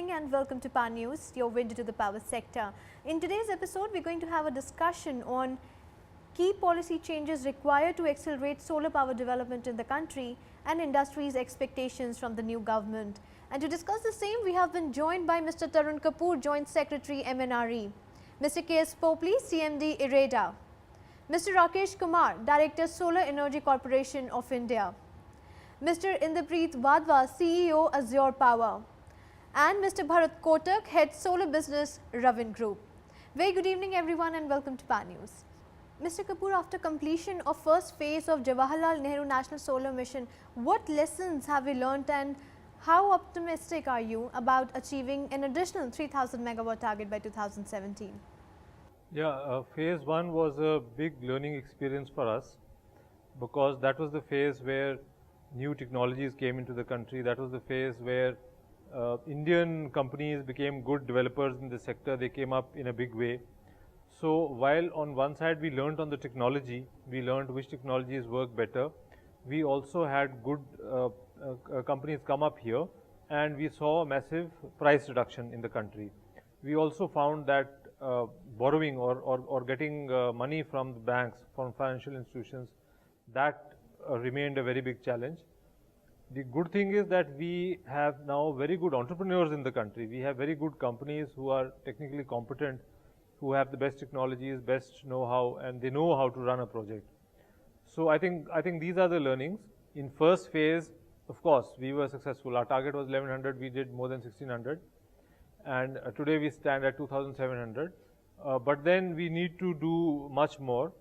evening and welcome to Power News, your window to the power sector. In today's episode, we're going to have a discussion on key policy changes required to accelerate solar power development in the country and industry's expectations from the new government. And to discuss the same, we have been joined by Mr. Tarun Kapoor, Joint Secretary, MNRE, Mr. K.S. Popley, CMD, IREDA, Mr. Rakesh Kumar, Director, Solar Energy Corporation of India, Mr. Inderpreet Wadhwa, CEO, Azure Power, and Mr. Bharat Kotak, Head Solar Business, Ravin Group. Very good evening everyone and welcome to Power News. Mr. Kapoor, after completion of first phase of Jawaharlal Nehru National Solar Mission, what lessons have we learnt and how optimistic are you about achieving an additional 3000 megawatt target by 2017? Phase 1 was a big learning experience for us because that was the phase where new technologies came into the country. That was the phase where Indian companies became good developers in the sector. They came up in a big way. So while on one side we learned on the technology, we learned which technologies work better. We also had good companies come up here and we saw a massive price reduction in the country. We also found that borrowing or getting money from the banks, from financial institutions, that remained a very big challenge. The good thing is that we have now very good entrepreneurs in the country. We have very good companies who are technically competent, who have the best technologies, best know-how, and they know how to run a project. So I think these are the learnings. In first phase, of course, we were successful. Our target was 1100, we did more than 1600. And today we stand at 2700. But then we need to do much more.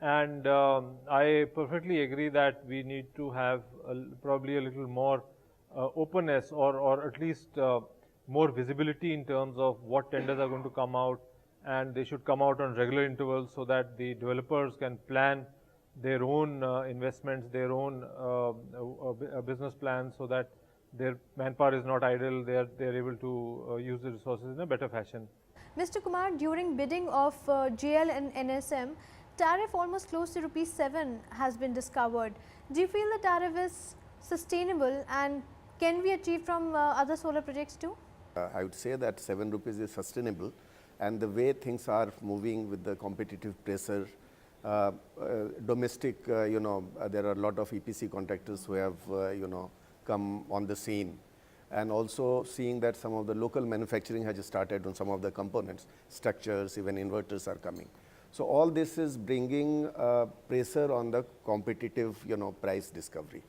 And I perfectly agree that we need to have probably a little more openness or at least more visibility in terms of what tenders are going to come out, and they should come out on regular intervals so that the developers can plan their own investments, their own business plans, so that their manpower is not idle, they are able to use the resources in a better fashion. Mr. Kumar, during bidding of GL and NSM, tariff almost close to rupees 7 has been discovered. Do you feel the tariff is sustainable and can be achieved from other solar projects too? I would say that 7 rupees is sustainable, and the way things are moving with the competitive pressure, domestic, there are a lot of EPC contractors who have, come on the scene, and also seeing that some of the local manufacturing has started on some of the components, structures, even inverters are coming. So all this is bringing pressure on the competitive, price discovery.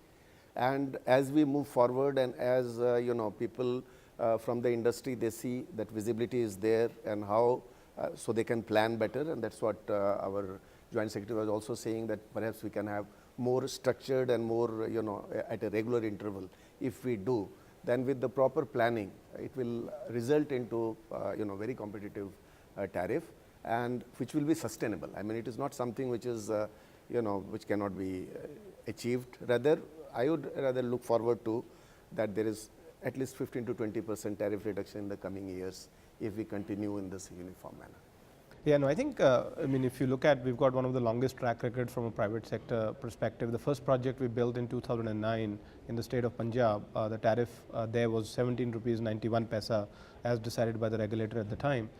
And as we move forward and as, people from the industry, they see that visibility is there and how, so they can plan better. And that's what our Joint Secretary was also saying, that perhaps we can have more structured and more, at a regular interval. If we do, then with the proper planning, it will result into, very competitive tariff, and which will be sustainable. I mean, it is not something which is, which cannot be achieved. Rather, I would rather look forward to that there is at least 15 to 20% tariff reduction in the coming years if we continue in this uniform manner. Yeah, no, I think, if you look at, we've got one of the longest track record from a private sector perspective. The first project we built in 2009 in the state of Punjab, the tariff there was 17 rupees 91 paisa as decided by the regulator at the time.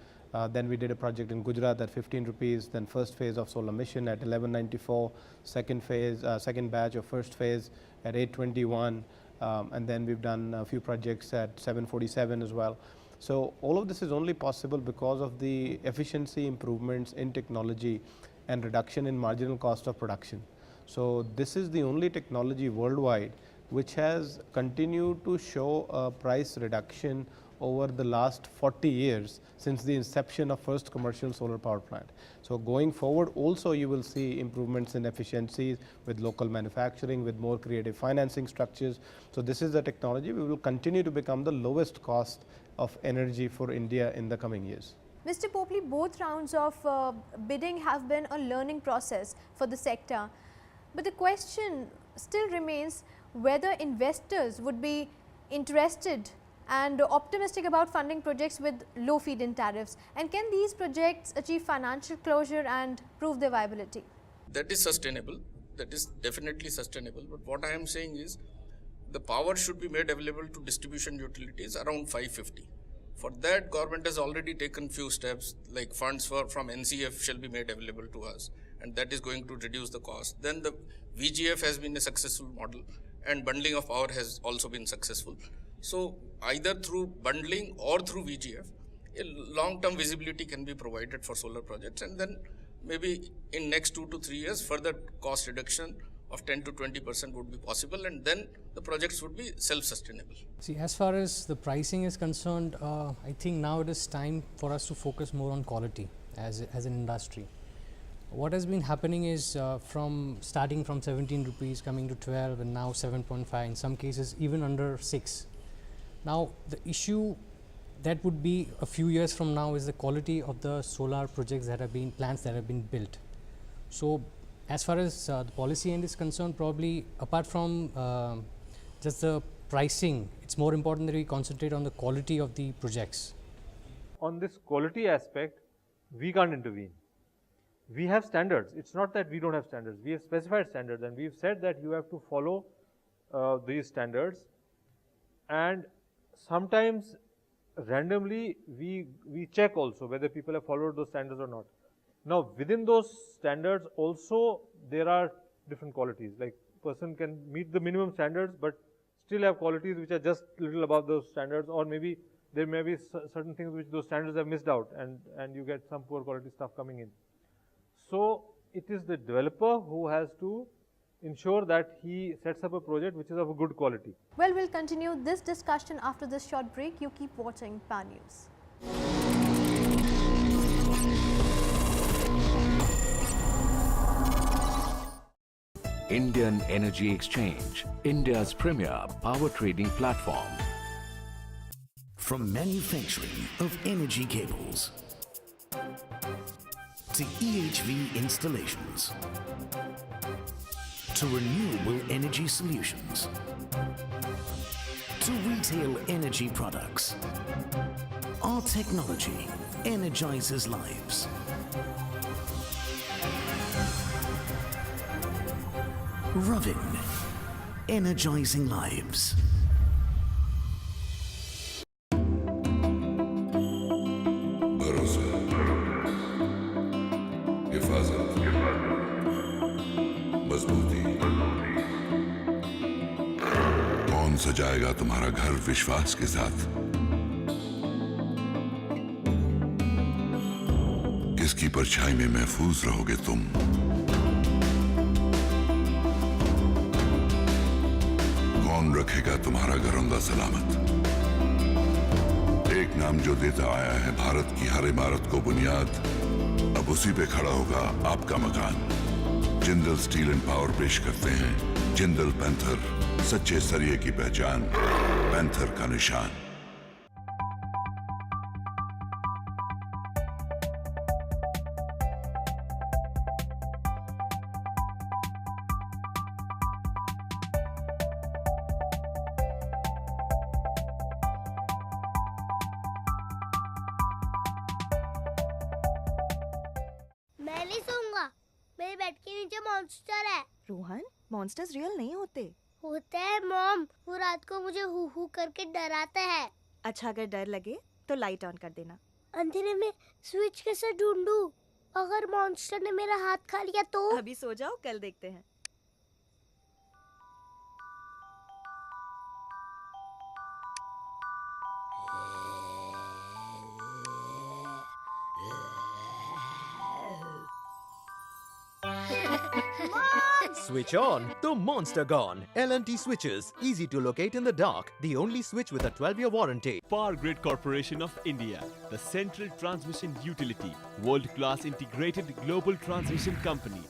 Then we did a project in Gujarat at 15 rupees, then first phase of solar mission at 1194, second phase, second batch of first phase at 821, and then we've done a few projects at 747 as well. So all of this is only possible because of the efficiency improvements in technology and reduction in marginal cost of production. So this is the only technology worldwide which has continued to show a price reduction over the last 40 years since the inception of first commercial solar power plant. So going forward also you will see improvements in efficiencies with local manufacturing, with more creative financing structures. So this is the technology we will continue to become the lowest cost of energy for India in the coming years. Mr. Popley, both rounds of bidding have been a learning process for the sector. But the question still remains whether investors would be interested and optimistic about funding projects with low feed-in tariffs, and can these projects achieve financial closure and prove their viability? That is sustainable, that is definitely sustainable, but what I am saying is the power should be made available to distribution utilities around 550. For that, government has already taken few steps, like funds from NCF shall be made available to us, and that is going to reduce the cost. Then the VGF has been a successful model, and bundling of power has also been successful. So either through bundling or through VGF, a long-term visibility can be provided for solar projects, and then maybe in next 2 to 3 years, further cost reduction of 10 to 20% would be possible, and then the projects would be self-sustainable. See, as far as the pricing is concerned, I think now it is time for us to focus more on quality as an industry. What has been happening is starting from 17 rupees, coming to 12, and now 7.5, in some cases even under 6. Now, the issue that would be a few years from now is the quality of the solar projects that have been, plants that have been built. So, as far as the policy end is concerned, probably apart from just the pricing, it's more important that we concentrate on the quality of the projects. On this quality aspect, we can't intervene. We have standards. It's not that we don't have standards. We have specified standards, and we've said that you have to follow these standards. And sometimes randomly we check also whether people have followed those standards or not. Now, within those standards also there are different qualities, like person can meet the minimum standards but still have qualities which are just little above those standards, or maybe there may be certain things which those standards have missed out, and you get some poor quality stuff coming in. So it is the developer who has to ensure that he sets up a project which is of a good quality. Well, we'll continue this discussion after this short break. You keep watching PAN News. Indian Energy Exchange, India's premier power trading platform. From manufacturing of energy cables to EHV installations to renewable energy solutions to retail energy products, our technology energizes lives. Ravin, energizing lives. भरोसा, हिफाजत, मजबूती। कौन सजाएगा तुम्हारा घर विश्वास के साथ? किसकी परछाई में महफूज रहोगे तुम? कौन रखेगा तुम्हारा घरौंदा सलामत? एक नाम जो देता आया है भारत की हर इमारत को बुनियाद, अब उसी पे खड़ा होगा आपका मकान। जिंदल स्टील एंड पावर पेश करते हैं जिंदल पैंथर, सच्चे सरिये की पहचान, पैंथर का निशान। मैं नहीं सोऊंगा, मेरे बेड के नीचे मॉन्स्टर है। रोहन, मॉन्स्टर्स रियल नहीं होते। होते हैं मॉम, वो रात को मुझे हु हु करके डराता है। अच्छा, अगर डर लगे तो लाइट ऑन कर देना। अंधेरे में स्विच कैसे ढूंढूं? अगर मॉन्स्टर ने मेरा हाथ खा लिया तो? अभी सो जाओ, कल देखते हैं। Switch on to Monster Gone. L&T switches, easy to locate in the dark. The only switch with a 12-year warranty. Power Grid Corporation of India, the central transmission utility, world-class integrated global transmission company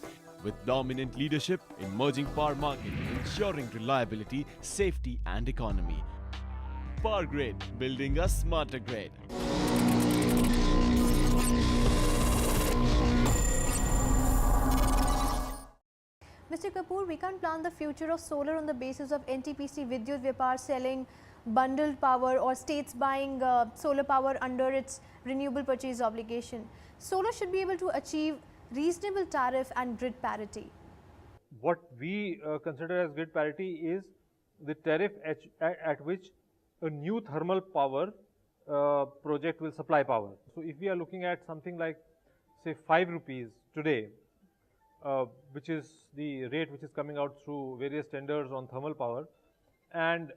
with dominant leadership in emerging power market, ensuring reliability, safety and economy. Power Grid, building a smarter grid. Mr. Kapoor, we can't plan the future of solar on the basis of NTPC Vidyut Vyapar selling bundled power or states buying solar power under its renewable purchase obligation. Solar should be able to achieve reasonable tariff and grid parity. What we consider as grid parity is the tariff at which a new thermal power project will supply power. So if we are looking at something like, say, 5 rupees today, which is the rate which is coming out through various tenders on thermal power, and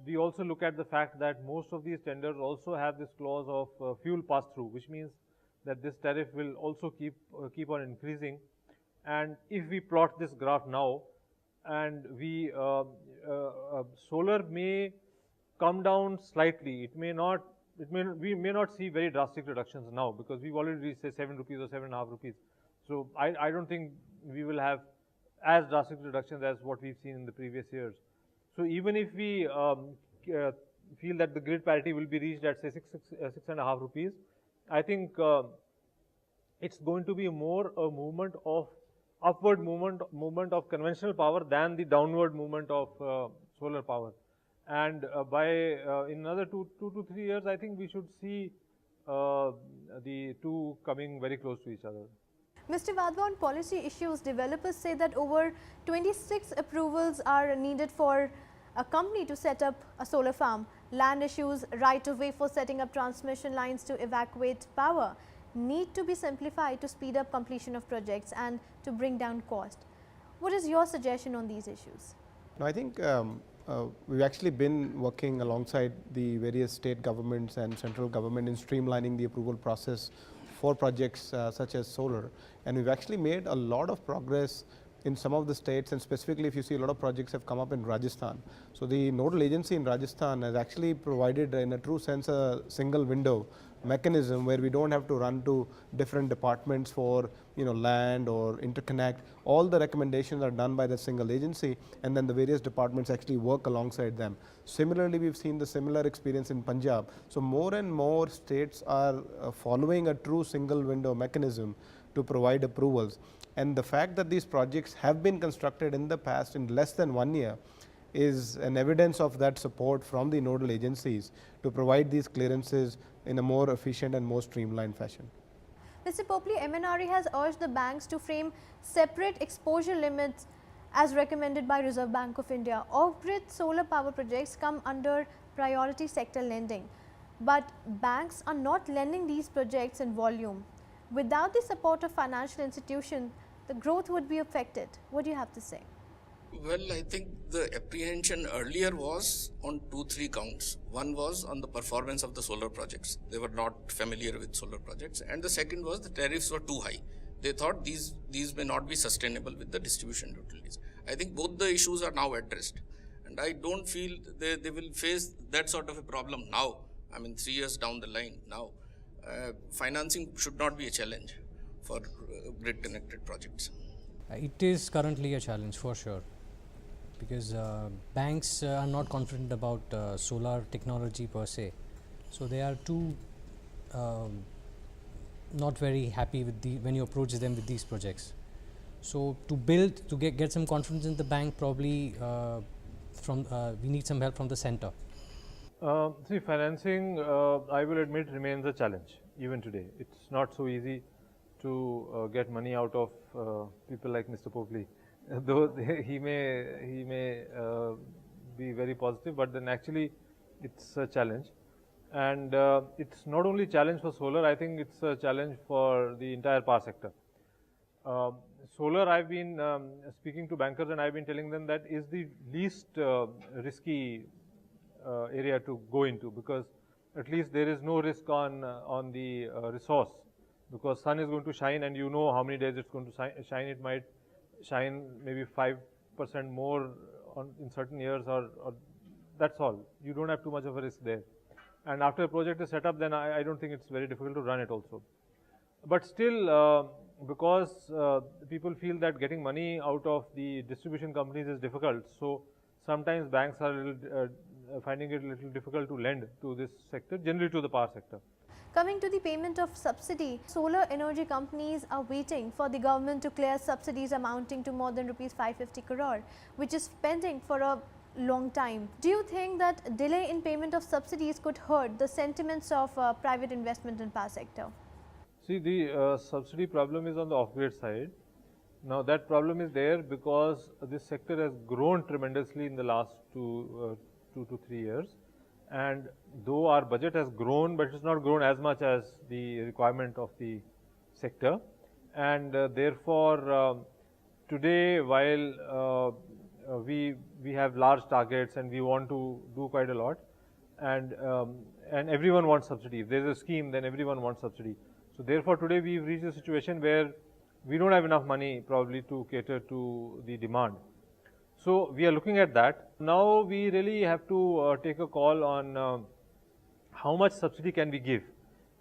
we also look at the fact that most of these tenders also have this clause of fuel pass-through, which means that this tariff will also keep on increasing. And if we plot this graph now, and we solar may come down slightly. It may not. We may not see very drastic reductions now, because we've already reached, say, 7 rupees or 7.5 rupees. So I don't think we will have as drastic reductions as what we've seen in the previous years. So even if we feel that the grid parity will be reached at, say, 6.5 rupees, I think it's going to be more a movement of upward movement of conventional power than the downward movement of solar power. And in another 2 to 3 years, I think we should see the two coming very close to each other. Mr. Vadva, on policy issues, developers say that over 26 approvals are needed for a company to set up a solar farm. Land issues, right of way for setting up transmission lines to evacuate power need to be simplified to speed up completion of projects and to bring down cost. What is your suggestion on these issues? No, I think we've actually been working alongside the various state governments and central government in streamlining the approval process for projects such as solar, and we've actually made a lot of progress in some of the states, and specifically if you see, a lot of projects have come up in Rajasthan. So the nodal agency in Rajasthan has actually provided, in a true sense, a single window mechanism where we don't have to run to different departments for land or interconnect. All the recommendations are done by the single agency, and then the various departments actually work alongside them. Similarly, we've seen the similar experience in Punjab. So more and more states are following a true single window mechanism to provide approvals. And the fact that these projects have been constructed in the past in less than 1 year is an evidence of that support from the nodal agencies to provide these clearances in a more efficient and more streamlined fashion. Mr. Popley, MNRE has urged the banks to frame separate exposure limits as recommended by Reserve Bank of India. Off-grid solar power projects come under priority sector lending, but banks are not lending these projects in volume. Without the support of financial institutions, the growth would be affected. What do you have to say? Well, I think the apprehension earlier was on 2-3 counts. One was on the performance of the solar projects. They were not familiar with solar projects. And the second was the tariffs were too high. They thought these may not be sustainable with the distribution utilities. I think both the issues are now addressed. And I don't feel they will face that sort of a problem now. I mean, 3 years down the line now. Financing should not be a challenge for grid connected projects. It is currently a challenge for sure, because banks are not confident about solar technology per se. So they are too not very happy with when you approach them with these projects. So to get some confidence in the bank, probably we need some help from the center. See, financing, I will admit, remains a challenge even today. It's not so easy to get money out of people like Mr. Popley, though he may be very positive, but then actually it's a challenge. And it's not only a challenge for solar, I think it's a challenge for the entire power sector. Solar, I've been speaking to bankers and I've been telling them that is the least risky area to go into, because at least there is no risk on the resource, because sun is going to shine and you know how many days it's going to shine. It might shine maybe 5% more in certain years, or that's all. You don't have too much of a risk there. And after a project is set up, then I don't think it's very difficult to run it also. But still, because people feel that getting money out of the distribution companies is difficult, so sometimes banks are finding it a little difficult to lend to this sector, generally to the power sector. Coming to the payment of subsidy, solar energy companies are waiting for the government to clear subsidies amounting to more than Rs 550 crore, which is pending for a long time. Do you think that delay in payment of subsidies could hurt the sentiments of private investment in power sector? See, the subsidy problem is on the off-grid side. Now that problem is there because this sector has grown tremendously in the last 2 to 3 years, and though our budget has grown, but it's not grown as much as the requirement of the sector, and therefore today, while we have large targets and we want to do quite a lot, and everyone wants subsidy. If there is a scheme, then everyone wants subsidy. So therefore, today we've reached a situation where we don't have enough money probably to cater to the demand. So we are looking at that. Now we really have to take a call on how much subsidy can we give,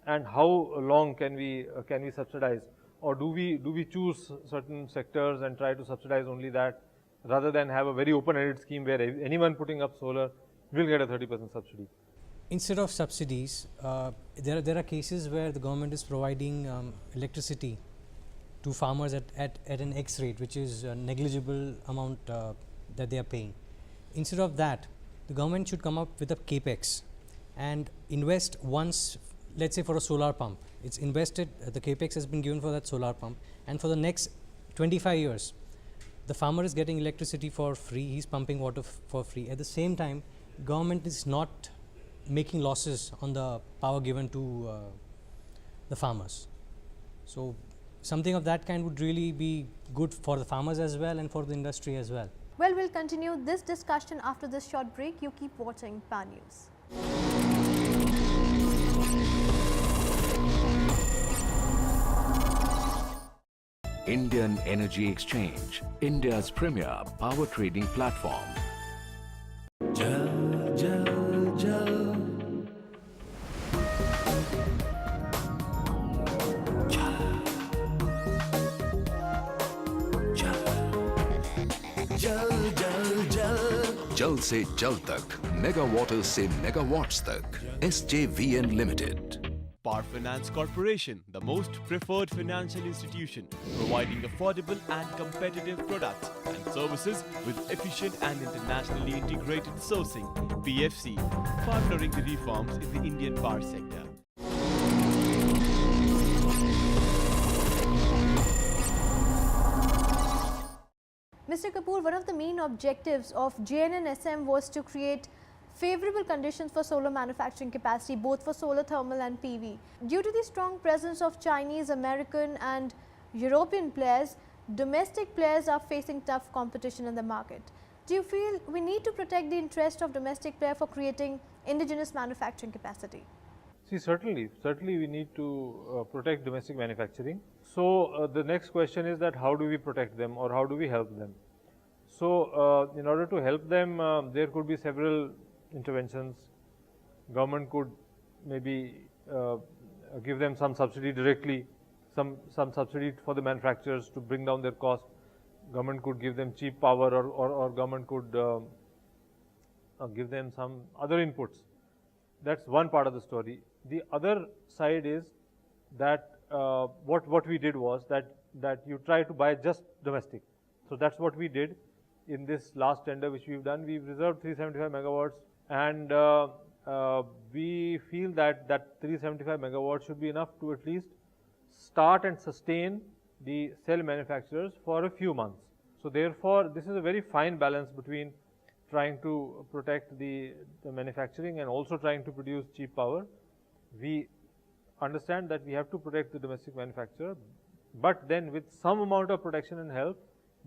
and how long can we subsidize, or do we choose certain sectors and try to subsidize only that, rather than have a very open-ended scheme where anyone putting up solar will get a 30% subsidy. Instead of subsidies, there are cases where the government is providing electricity to farmers at an X rate, which is a negligible amount that they are paying. Instead of that, the government should come up with a capex and invest once, let's say for a solar pump. It's invested, the capex has been given for that solar pump, and for the next 25 years, the farmer is getting electricity for free, he's pumping water for free. At the same time, government is not making losses on the power given to the farmers. So something of that kind would really be good for the farmers as well and for the industry as well. Well, we'll continue this discussion after this short break. You keep watching PAN News. Indian Energy Exchange, India's premier power trading platform. Jal, jal, jal. जल से जल तक, मेगावाटर्स से megawatts तक, SJVN Limited. Power Finance Corporation, the most preferred financial institution, providing affordable and competitive products and services with efficient and internationally integrated sourcing. PFC, partnering the reforms in the Indian power sector. Mr. Kapoor, one of the main objectives of JNNSM was to create favorable conditions for solar manufacturing capacity, both for solar thermal and PV. Due to the strong presence of Chinese, American and European players, domestic players are facing tough competition in the market. Do you feel we need to protect the interest of domestic player for creating indigenous manufacturing capacity? See, certainly we need to protect domestic manufacturing. So the next question is that how do we protect them, or how do we help them? So in order to help them, there could be several interventions. Government could maybe give them some subsidy directly, some subsidy for the manufacturers to bring down their cost. Government could give them cheap power, or government could give them some other inputs. That's one part of the story. The other side is that what we did was that you try to buy just domestic. So that's what we did in this last tender which we've done. We've reserved 375 megawatts, and we feel that 375 megawatts should be enough to at least start and sustain the cell manufacturers for a few months. So therefore, this is a very fine balance between trying to protect the manufacturing and also trying to produce cheap power. We understand that we have to protect the domestic manufacturer, but then with some amount of protection and help,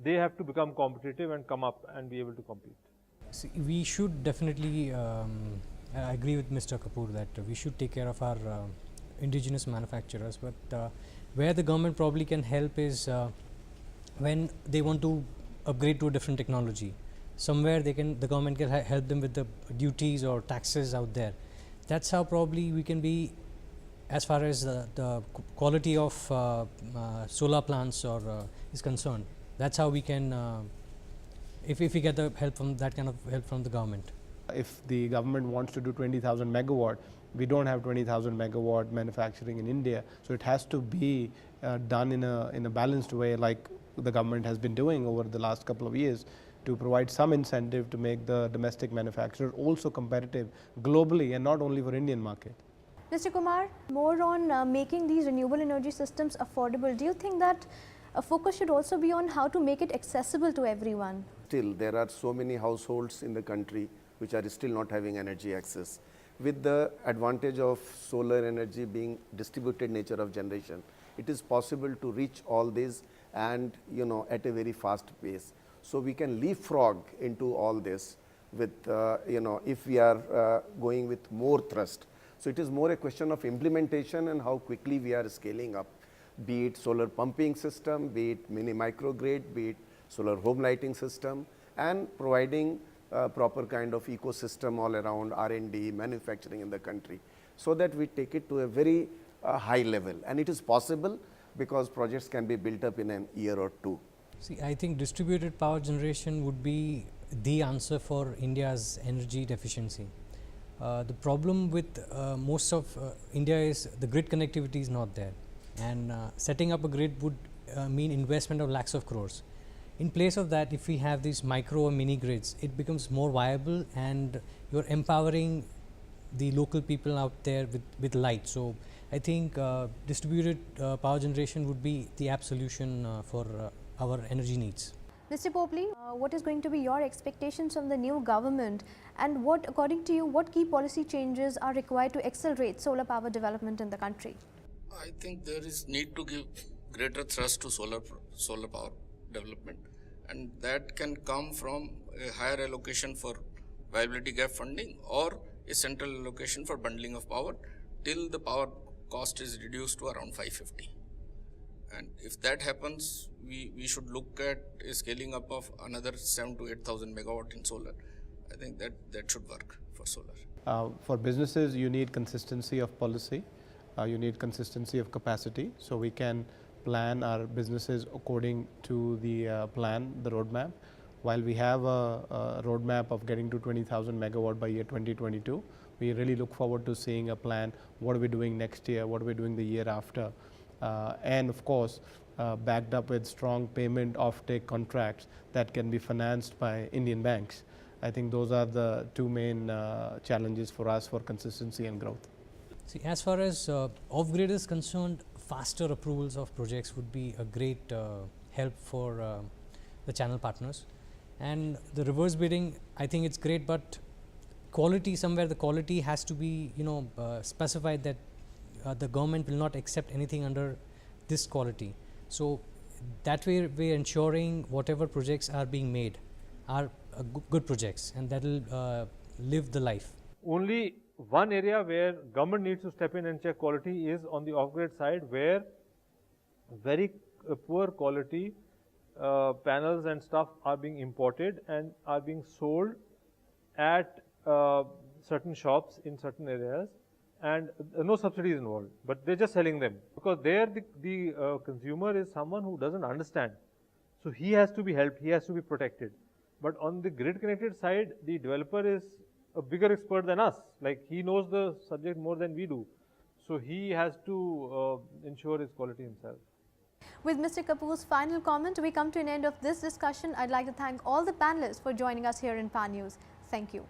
they have to become competitive and come up and be able to compete. See, we should definitely, I agree with Mr. Kapoor that we should take care of our indigenous manufacturers, but where the government probably can help is when they want to upgrade to a different technology. Somewhere the government can help them with the duties or taxes out there. That's how probably we can be, as far as the quality of solar plants is concerned. That's how we can, if we get the help from that kind of help from the government. If the government wants to do 20,000 megawatt, we don't have 20,000 megawatt manufacturing in India, so it has to be done in a balanced way, like the government has been doing over the last couple of years, to provide some incentive to make the domestic manufacturer also competitive globally and not only for Indian market. Mr. Kumar, more on making these renewable energy systems affordable. Do you think that a focus should also be on how to make it accessible to everyone? Still, there are so many households in the country which are still not having energy access. with the advantage of solar energy being distributed nature of generation, it is possible to reach all these and at a very fast pace. So we can leapfrog into all this with if we are going with more thrust. So it is more a question of implementation and how quickly we are scaling up, be it solar pumping system, be it mini microgrid, be it solar home lighting system, and providing proper kind of ecosystem all around R&D, manufacturing in the country, so that we take it to a very high level. And it is possible because projects can be built up in an year or two. See, I think distributed power generation would be the answer for India's energy deficiency. The problem with most of India is the grid connectivity is not there, and setting up a grid would mean investment of lakhs of crores. In place of that, if we have these micro or mini grids, it becomes more viable, and you're empowering the local people out there with light. So I think distributed power generation would be the apt solution for our energy needs. Mr. Popley, what is going to be your expectations from the new government, and what, according to you, what key policy changes are required to accelerate solar power development in the country? I think there is need to give greater thrust to solar power development, and that can come from a higher allocation for viability gap funding or a central allocation for bundling of power till the power cost is reduced to around 550. And if that happens, we should look at a scaling up of another 7,000 to 8,000 megawatt in solar. I think that should work for solar. For businesses, you need consistency of policy, you need consistency of capacity, so we can plan our businesses according to the plan, the roadmap. While we have a roadmap of getting to 20,000 megawatt by year 2022, we really look forward to seeing a plan, what are we doing next year, what are we doing the year after, and of course backed up with strong payment offtake contracts that can be financed by Indian banks. I think those are the two main challenges for us for consistency and growth. See, as far as off-grid is concerned, faster approvals of projects would be a great help for the channel partners. And the reverse bidding, I think it's great, but quality, somewhere the quality has to be specified that the government will not accept anything under this quality. So that way we are ensuring whatever projects are being made are good projects, and that will live the life. Only one area where government needs to step in and check quality is on the off-grid side, where very poor quality panels and stuff are being imported and are being sold at certain shops in certain areas, and no subsidies involved, but they're just selling them, because there the consumer is someone who doesn't understand, so he has to be helped, he has to be protected. But on the grid connected side, the developer is a bigger expert than us, like he knows the subject more than we do, so he has to ensure his quality himself. With Mr. Kapoor's final comment, we come to an end of this discussion. I'd like to thank all the panelists for joining us here in Pan News. Thank you.